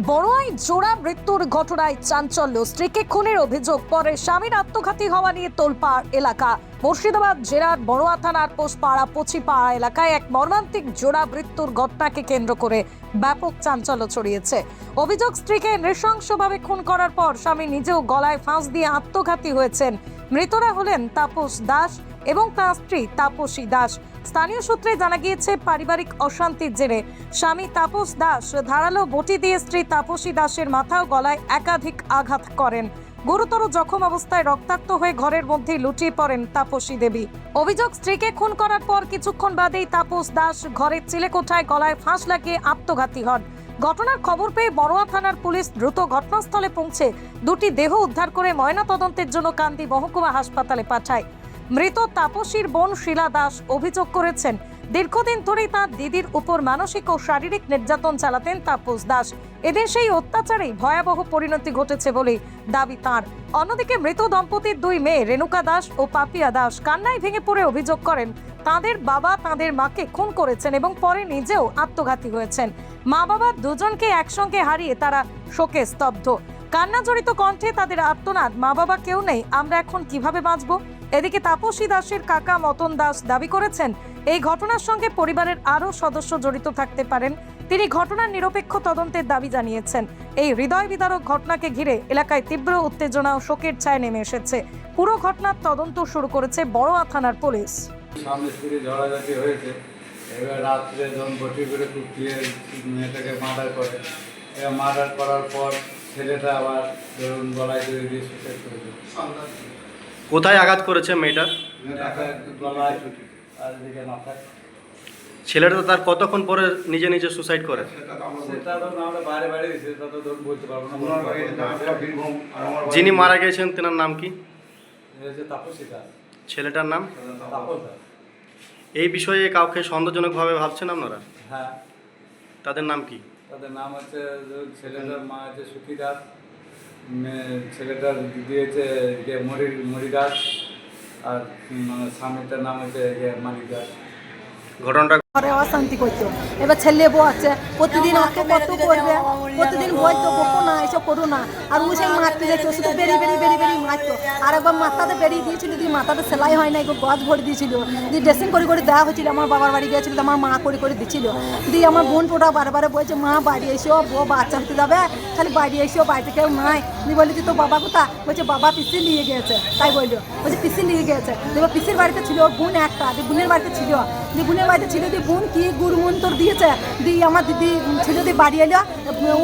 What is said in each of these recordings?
বড়ুয়ায় জোড়া মৃত্যুর ঘটনায় চাঞ্চল্য, স্ত্রীকে খুনের অভিযোগ, পরে স্বামীর আত্মঘাতী হওয়া নিয়ে তোলপাড় এলাকা। মুর্শিদাবাদ জেলার বড়ুয়া থানার পোষপাড়া পচিপাড়া এলাকায় এক মর্মান্তিক জোড়া মৃত্যুর ঘটনাকে কেন্দ্র করে ব্যাপক চাঞ্চল্য ছড়িয়েছে। অভিযোগ, স্ত্রীকে নৃশংসভাবে খুন করার পর স্বামী নিজেও গলায় ফাঁস দিয়ে আত্মঘাতী হয়েছেন। মৃতরা হলেন তাপস দাস এবং তার স্ত্রী তাপসী দাস। স্থানীয় সূত্রে জানা গিয়েছে, পারিবারিক অশান্তির জেরে স্বামী তাপস দাস ধারালো বটি দিয়ে স্ত্রী তাপসী দাসের মাথা ও গলায় একাধিক আঘাত করেন। গুরুতর জখম অবস্থায় রক্তাক্ত হয়ে ঘরের মধ্যে লুটিয়ে পড়েন তাপসী দেবী। অভিযোগ, স্ত্রীকে খুন করার পর কিছুক্ষণ বাদেই তাপস দাস ঘরের চিলেকোঠায় গলায় ফাঁস লাগিয়ে আত্মঘাতী হন। ঘটনার খবর পেয়ে বড়ুয়া থানার পুলিশ দ্রুত ঘটনাস্থলে পৌঁছে দুটি দেহ উদ্ধার করে ময়নাতদন্তের জন্য কান্দি মহকুমা হাসপাতালে পাঠায়। মৃত তাপসীর বোন শিলা দাস অভিযোগ করেছেন, দীর্ঘদিন ধরেই তাঁর দিদির উপর মানসিক ও শারীরিক নির্যাতন চালাতেন তাপস দাস। এদিন সেই অত্যাচারেই ভয়াবহ পরিণতি ঘটেছে বলে দাবি তাঁর। অন্যদিকে মৃত দম্পতির দুই মেয়ে রেণুকা দাস ও পাপিয়া দাস কান্নায় ভেঙে পড়ে অভিযোগ করেন, তাঁদের বাবা তাঁদের মাকে খুন করেছেন এবং পরে নিজেও আত্মঘাতী হয়েছেন। মা বাবা দুজনকে একসঙ্গে হারিয়ে তারা শোকে স্তব্ধ। কান্না জড়িত কণ্ঠে তাদের আর্তনাদ, মা বাবা কেউ নেই, আমরা এখন কিভাবে বাঁচবো। এদিকে তাপসী দাসের কাকা মতন দাস দাবি করেছেন, এই ঘটনার সঙ্গে পরিবারের আরও সদস্য জড়িত থাকতে পারেন। তিনি ঘটনার নিরপেক্ষ তদন্তের দাবি জানিয়েছেন। এই হৃদয় বিদারক ঘটনাকে ঘিরে এলাকায় তীব্র উত্তেজনা ও শোকের ছায়া নেমে এসেছে। পুরো ঘটনার তদন্ত শুরু করেছে বড়ুয়া থানার পুলিশ। স্বামী স্ত্রী ঝগড়াঝাটি হয়েছে, এবার রাত্রে যখন বটি করে কুপিয়ে মেয়েটাকে মার্ডার করে, এবার মার্ডার করার পর ছেলেটা আবার ধরুন গলায় দড়ি দিয়ে সুসাইড করেছে। কোথায় আঘাত করেছে মেয়েটা? মেয়েটাকে গলায় আর দিকে মাথায়। ছেলেটা তো তার কতক্ষণ পরে নিজে নিজে সুসাইড করে? সেটা তো না, আমরা বাইরে বাইরে দিচ্ছি, সেটা তো ধরুন বলতে পারবো না। যিনি মারা গেছেন তেনার নাম কি? তাপসী দাস। ছেলেটার নাম? তাপস দাস। এই বিষয়ে কাউকে সন্দেহজনকভাবে ভাবছেন আপনারা? হ্যাঁ, তাদের নাম কি? তাদের নাম হচ্ছে, ছেলেটার মা হচ্ছে সুখী দাস, ছেলেটার দিদি হচ্ছে মরি দাস, আর স্বামীটার নাম হচ্ছে মানিক দাস। ঘটনাটা ঘরে অশান্তি করতো। এবার ছেলে বউ আছে, প্রতিদিন ওকে কত করবে, প্রতিদিন বলতো বকো না, এসব করো না। আর ও সেই মারতে যেত, শুধু বেরিয়ে মারতো। আর একবার মাথাতে বেরিয়ে দিয়েছিল, দিয়ে মাথাতে সেলাই হয় না, একবার গজ ভরে দিয়েছিল, দিয়ে ড্রেসিং করে দেওয়া হয়েছিল। আমার বাবার বাড়ি গিয়েছিল, আমার মা করে দিচ্ছিল। দিয়ে আমার বোন টোটা বারে বলছে, মা বাড়ি এসো, বউ বাচ্চা হতে যাবে, খালি বাড়ি এসো, বাড়িতে কেউ নাই। দিয়ে বলি, তো বাবা কোথা? বলছে বাবা পিসি নিয়ে গিয়েছে। তাই বললো, বলছে পিসি নিয়ে গিয়েছে। এবার পিসির বাড়িতে ছিল ওর বোন একটা, দিয়ে বোনের বাড়িতে ছিল, দিয়ে বোনের বাড়িতে ছিল, দিয়ে বোন কি গুড় মন্তর দিয়েছে। দিয়ে আমার দিদি ছিল, দিয়ে বাড়ি এলো,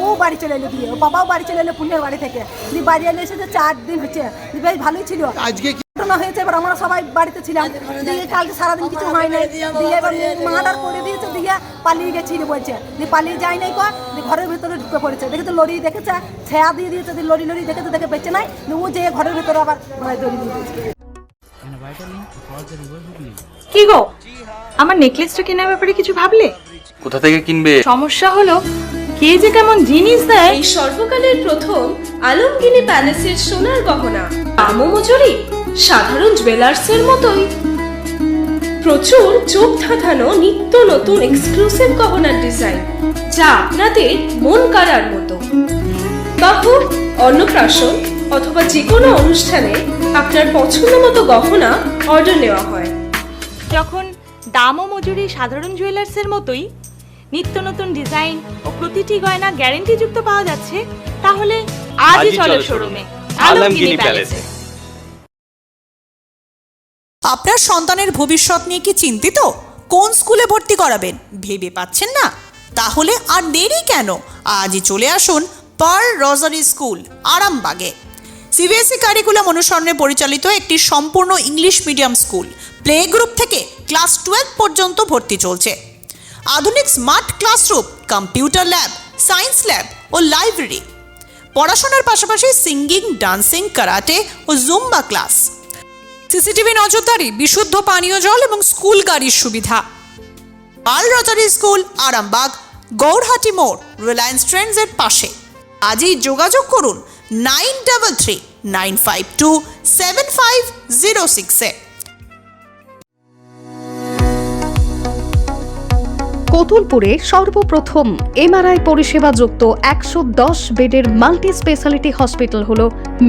ও বাড়ি চলে এলো, দিয়ে বাবাও বাড়ি চলে এলো পুণ্যের বাড়ি থেকে। দিয়ে বাড়ি এলে এসে 4 দিন হচ্ছে, দিয়ে বেশ ভালোই ছিল। আজকে ঘটনা হয়েছে, এবার আমরা সবাই বাড়িতে ছিলাম, দিয়ে কালকে সারাদিন কিছু হয় নাই। দিয়ে এবার মার্ডার করে দিয়েছে, দিয়ে পালিয়ে গেছিল বলছে, দিয়ে পালিয়ে যায় নাই কর, দিয়ে ঘরের ভিতরে ঢুকে পড়েছে। দেখেছে লড়ি, দেখেছে ছেয়া দিয়ে দিয়েছে, দিয়ে লড়ি দেখেছে, দেখে বেঁচে নাই, ও যে ঘরের ভিতরে আবার দড়ি দিয়ে দিয়েছে। কি গো, আমার নেকলেসটা কেনার ব্যাপারে কিছু ভাবলে? কোথা থেকে কিনবে? সমস্যা হলো, কে যে কেমন জিনিস দেয়। এই সর্বকালের প্রথম আলমগিনি প্যালেসের সোনার গহনা, দামও মজুরি সাধারণ জুয়েলার্সের মতোই। প্রচুর চোখ ধাঁধানো নিত্য নতুন এক্সক্লুসিভ গহনার ডিজাইন, যা আপনাদের মন কাড়ার মতো। বাহু, অন্নপ্রাশন অথবা যে কোনো অনুষ্ঠানে আপনার পছন্দ মতো গহনা অর্ডার নেওয়া হয়। যখন দাম ও মজুরি সাধারণ জুয়েলার্সের মতোই, নিত্য নতুন ডিজাইন ও প্রতিটি গয়না গ্যারান্টি যুক্ত পাওয়া যাচ্ছে, তাহলে আজই চলো শোরুমে আলমগিনি প্যালেসে। আপনার সন্তানের ভবিষ্যৎ নিয়ে কি চিন্তিত? কোন স্কুলে ভর্তি করাবেন ভেবে পাচ্ছেন না? তাহলে আর দেরি কেন, আজই চলে আসুন পার্ল রোজারি স্কুল, আরামবাগে। সিবিএসই কারিকুলাম অনুসরণে পরিচালিত একটি সম্পূর্ণ English medium school. Play group থেকে ক্লাস 12 পর্যন্ত ভর্তি চলছে। আধুনিক smart classroom, computer lab, science lab ও লাইব্রেরি। পড়াশোনার পাশাপাশি সিঙ্গিং, ডান্সিং, কারাটে ও জুম্বা ক্লাস। সিসিটিভি নজরদারি, বিশুদ্ধ পানীয় জল এবং স্কুল গাড়ির সুবিধা। Pearl Rosary School, Arambagh, Gourhati মোড়, রিলায়েন্স ট্রেন্ডসের পাশে। আজই যোগাযোগ করুন 9339527506-এ। কোতুলপুরে সর্বপ্রথম এমআরআই পরিষেবা যুক্ত 110 বেডের মাল্টি স্পেশালিটি হসপিটাল হল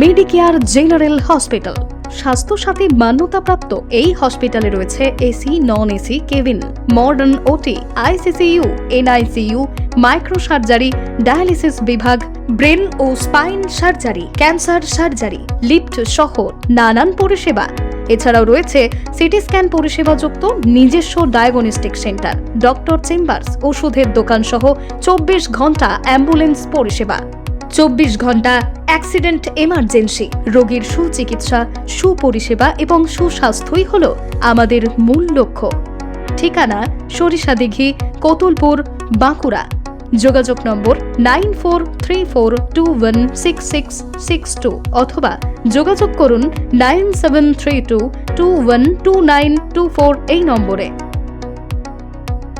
মেডিকেয়ার জেনারেল হসপিটাল। স্বাস্থ্যসাথী মান্যতাপ্রাপ্ত এই হসপিটালে রয়েছে AC, non AC cabin, modern OT, ICCU, NICU, micro surgery, dialysis বিভাগ, ব্রেন ও spine surgery, cancer surgery, lift সহ নানান পরিষেবা। এছাড়াও রয়েছে সিটি স্ক্যান পরিষেবাযুক্ত নিজস্ব ডায়াগনস্টিক সেন্টার, ডক্টর চেম্বার্স, ওষুধের দোকান সহ 24 ঘন্টা অ্যাম্বুলেন্স পরিষেবা, 24 ঘন্টা অ্যাক্সিডেন্ট এমার্জেন্সি। রোগীর সুচিকিৎসা, সুপরিষেবা এবং সুস্বাস্থ্যই হল আমাদের মূল লক্ষ্য। ঠিকানা সরিষাদিঘি, কোতুলপুর, বাঁকুড়া। যোগাযোগ নম্বর 9434216662 অথবা যোগাযোগ করুন 9732212924 এই নম্বরে।